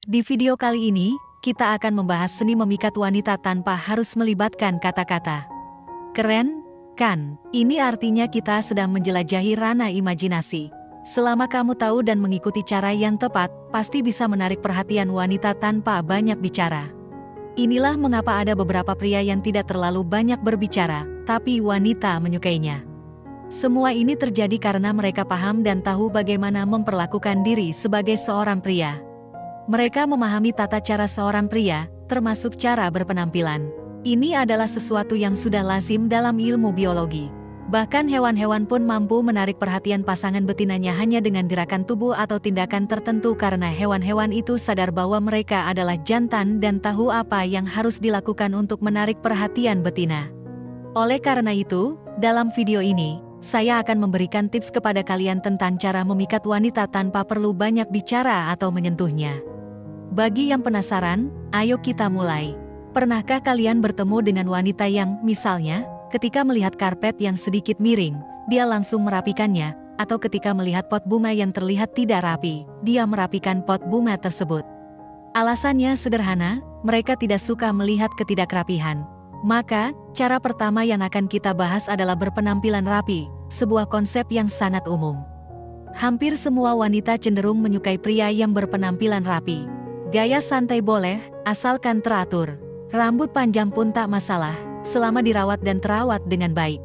Di video kali ini, kita akan membahas seni memikat wanita tanpa harus melibatkan kata-kata. Keren, kan? Ini artinya kita sedang menjelajahi ranah imajinasi. Selama kamu tahu dan mengikuti cara yang tepat, pasti bisa menarik perhatian wanita tanpa banyak bicara. Inilah mengapa ada beberapa pria yang tidak terlalu banyak berbicara, tapi wanita menyukainya. Semua ini terjadi karena mereka paham dan tahu bagaimana memperlakukan diri sebagai seorang pria. Mereka memahami tata cara seorang pria, termasuk cara berpenampilan. Ini adalah sesuatu yang sudah lazim dalam ilmu biologi. Bahkan hewan-hewan pun mampu menarik perhatian pasangan betinanya hanya dengan gerakan tubuh atau tindakan tertentu karena hewan-hewan itu sadar bahwa mereka adalah jantan dan tahu apa yang harus dilakukan untuk menarik perhatian betina. Oleh karena itu, dalam video ini, saya akan memberikan tips kepada kalian tentang cara memikat wanita tanpa perlu banyak bicara atau menyentuhnya. Bagi yang penasaran, ayo kita mulai. Pernahkah kalian bertemu dengan wanita yang, misalnya, ketika melihat karpet yang sedikit miring, dia langsung merapikannya, atau ketika melihat pot bunga yang terlihat tidak rapi, dia merapikan pot bunga tersebut? Alasannya sederhana, mereka tidak suka melihat ketidakrapihan. Maka, cara pertama yang akan kita bahas adalah berpenampilan rapi, sebuah konsep yang sangat umum. Hampir semua wanita cenderung menyukai pria yang berpenampilan rapi. Gaya santai boleh, asalkan teratur. Rambut panjang pun tak masalah, selama dirawat dan terawat dengan baik.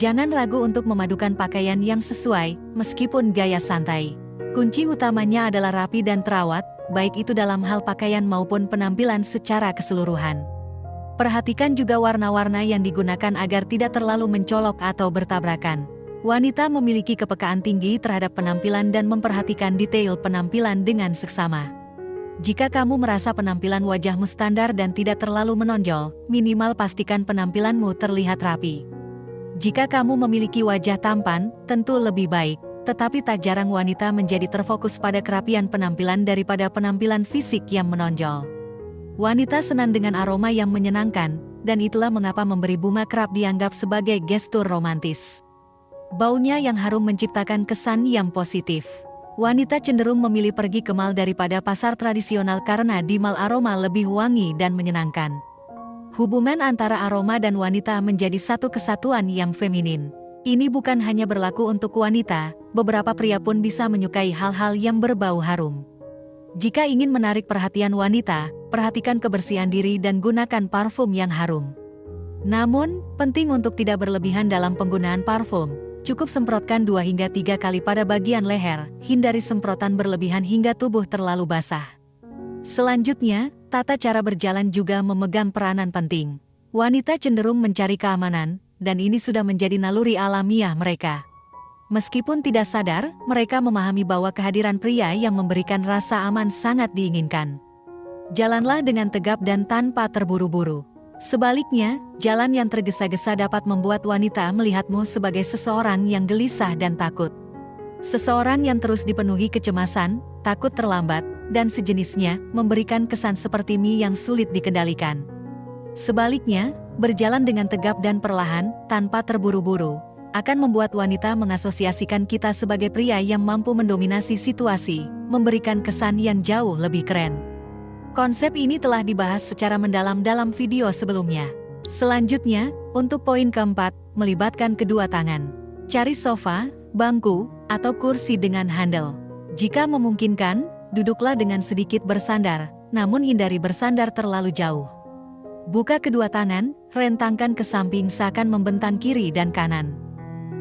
Jangan ragu untuk memadukan pakaian yang sesuai, meskipun gaya santai. Kunci utamanya adalah rapi dan terawat, baik itu dalam hal pakaian maupun penampilan secara keseluruhan. Perhatikan juga warna-warna yang digunakan agar tidak terlalu mencolok atau bertabrakan. Wanita memiliki kepekaan tinggi terhadap penampilan dan memperhatikan detail penampilan dengan seksama. Jika kamu merasa penampilan wajahmu standar dan tidak terlalu menonjol, minimal pastikan penampilanmu terlihat rapi. Jika kamu memiliki wajah tampan, tentu lebih baik, tetapi tak jarang wanita menjadi terfokus pada kerapian penampilan daripada penampilan fisik yang menonjol. Wanita senang dengan aroma yang menyenangkan, dan itulah mengapa memberi bunga kerap dianggap sebagai gestur romantis. Baunya yang harum menciptakan kesan yang positif. Wanita cenderung memilih pergi ke mall daripada pasar tradisional karena di mall aroma lebih wangi dan menyenangkan. Hubungan antara aroma dan wanita menjadi satu kesatuan yang feminin. Ini bukan hanya berlaku untuk wanita, beberapa pria pun bisa menyukai hal-hal yang berbau harum. Jika ingin menarik perhatian wanita, perhatikan kebersihan diri dan gunakan parfum yang harum. Namun, penting untuk tidak berlebihan dalam penggunaan parfum. Cukup semprotkan 2 hingga 3 kali pada bagian leher, hindari semprotan berlebihan hingga tubuh terlalu basah. Selanjutnya, tata cara berjalan juga memegang peranan penting. Wanita cenderung mencari keamanan, dan ini sudah menjadi naluri alamiah mereka. Meskipun tidak sadar, mereka memahami bahwa kehadiran pria yang memberikan rasa aman sangat diinginkan. Jalanlah dengan tegap dan tanpa terburu-buru. Sebaliknya, jalan yang tergesa-gesa dapat membuat wanita melihatmu sebagai seseorang yang gelisah dan takut. Seseorang yang terus dipenuhi kecemasan, takut terlambat, dan sejenisnya, memberikan kesan seperti mie yang sulit dikendalikan. Sebaliknya, berjalan dengan tegap dan perlahan, tanpa terburu-buru, akan membuat wanita mengasosiasikan kita sebagai pria yang mampu mendominasi situasi, memberikan kesan yang jauh lebih keren. Konsep ini telah dibahas secara mendalam dalam video sebelumnya. Selanjutnya, untuk poin keempat, melibatkan kedua tangan. Cari sofa, bangku, atau kursi dengan handle. Jika memungkinkan, duduklah dengan sedikit bersandar, namun hindari bersandar terlalu jauh. Buka kedua tangan, rentangkan ke samping seakan membentang kiri dan kanan.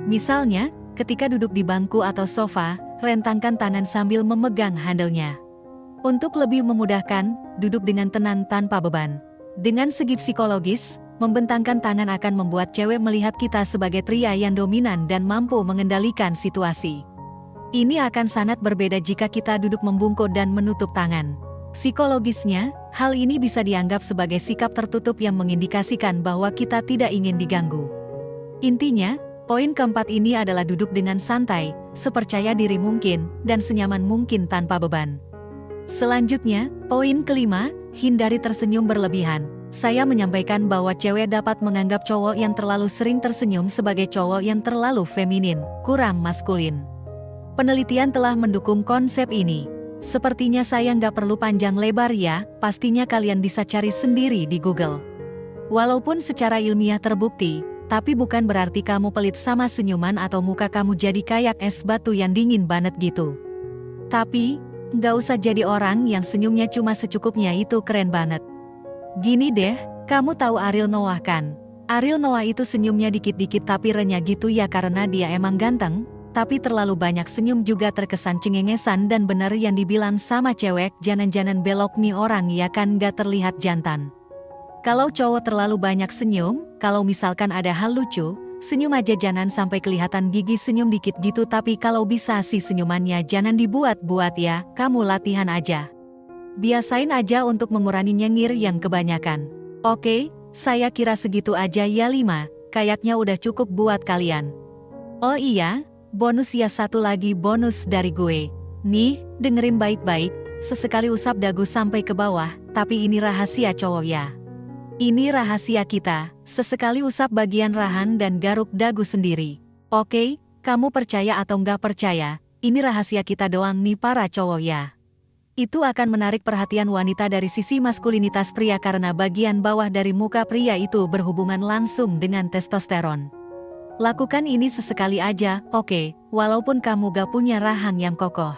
Misalnya, ketika duduk di bangku atau sofa, rentangkan tangan sambil memegang handle-nya. Untuk lebih memudahkan, duduk dengan tenang tanpa beban. Dengan segi psikologis, membentangkan tangan akan membuat cewek melihat kita sebagai pria yang dominan dan mampu mengendalikan situasi. Ini akan sangat berbeda jika kita duduk membungkuk dan menutup tangan. Psikologisnya, hal ini bisa dianggap sebagai sikap tertutup yang mengindikasikan bahwa kita tidak ingin diganggu. Intinya, poin keempat ini adalah duduk dengan santai, sepercaya diri mungkin, dan senyaman mungkin tanpa beban. Selanjutnya, poin kelima, hindari tersenyum berlebihan. Saya menyampaikan bahwa cewek dapat menganggap cowok yang terlalu sering tersenyum sebagai cowok yang terlalu feminin, kurang maskulin. Penelitian telah mendukung konsep ini. Sepertinya saya nggak perlu panjang lebar ya, pastinya kalian bisa cari sendiri di Google. Walaupun secara ilmiah terbukti, tapi bukan berarti kamu pelit sama senyuman atau muka kamu jadi kayak es batu yang dingin banget gitu. Tapi, nggak usah jadi orang yang senyumnya cuma secukupnya, itu keren banget. Gini deh, kamu tahu Ariel Noah kan? Ariel Noah itu senyumnya dikit-dikit tapi renyah gitu ya karena dia emang ganteng, tapi terlalu banyak senyum juga terkesan cengengesan dan bener yang dibilang sama cewek, janan-janan belok nih orang ya kan, nggak terlihat jantan. Kalau cowok terlalu banyak senyum, kalau misalkan ada hal lucu, senyum aja jangan sampai kelihatan gigi senyum dikit gitu, tapi kalau bisa sih senyumannya jangan dibuat-buat ya, kamu latihan aja. Biasain aja untuk mengurangi nyengir yang kebanyakan. Oke, saya kira segitu aja ya 5, kayaknya udah cukup buat kalian. Oh iya, bonus ya, satu lagi bonus dari gue. Nih, dengerin baik-baik, sesekali usap dagu sampai ke bawah, tapi ini rahasia cowok ya. Ini rahasia kita, sesekali usap bagian rahan dan garuk dagu sendiri. Oke, kamu percaya atau nggak percaya, ini rahasia kita doang nih para cowok ya. Itu akan menarik perhatian wanita dari sisi maskulinitas pria karena bagian bawah dari muka pria itu berhubungan langsung dengan testosteron. Lakukan ini sesekali aja, oke, walaupun kamu gak punya rahang yang kokoh,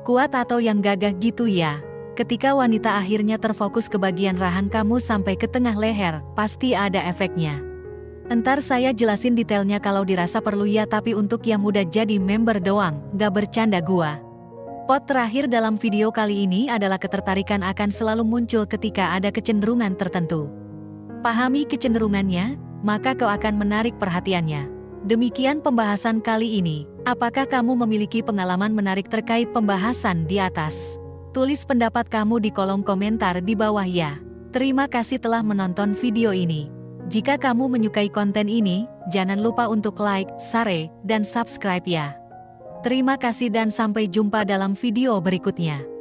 kuat atau yang gagah gitu ya. Ketika wanita akhirnya terfokus ke bagian rahang kamu sampai ke tengah leher, pasti ada efeknya. Entar saya jelasin detailnya kalau dirasa perlu ya, tapi untuk yang udah jadi member doang, gak bercanda gua. Pot terakhir dalam video kali ini adalah ketertarikan akan selalu muncul ketika ada kecenderungan tertentu. Pahami kecenderungannya, maka kau akan menarik perhatiannya. Demikian pembahasan kali ini. Apakah kamu memiliki pengalaman menarik terkait pembahasan di atas? Tulis pendapat kamu di kolom komentar di bawah ya. Terima kasih telah menonton video ini. Jika kamu menyukai konten ini, jangan lupa untuk like, share, dan subscribe ya. Terima kasih dan sampai jumpa dalam video berikutnya.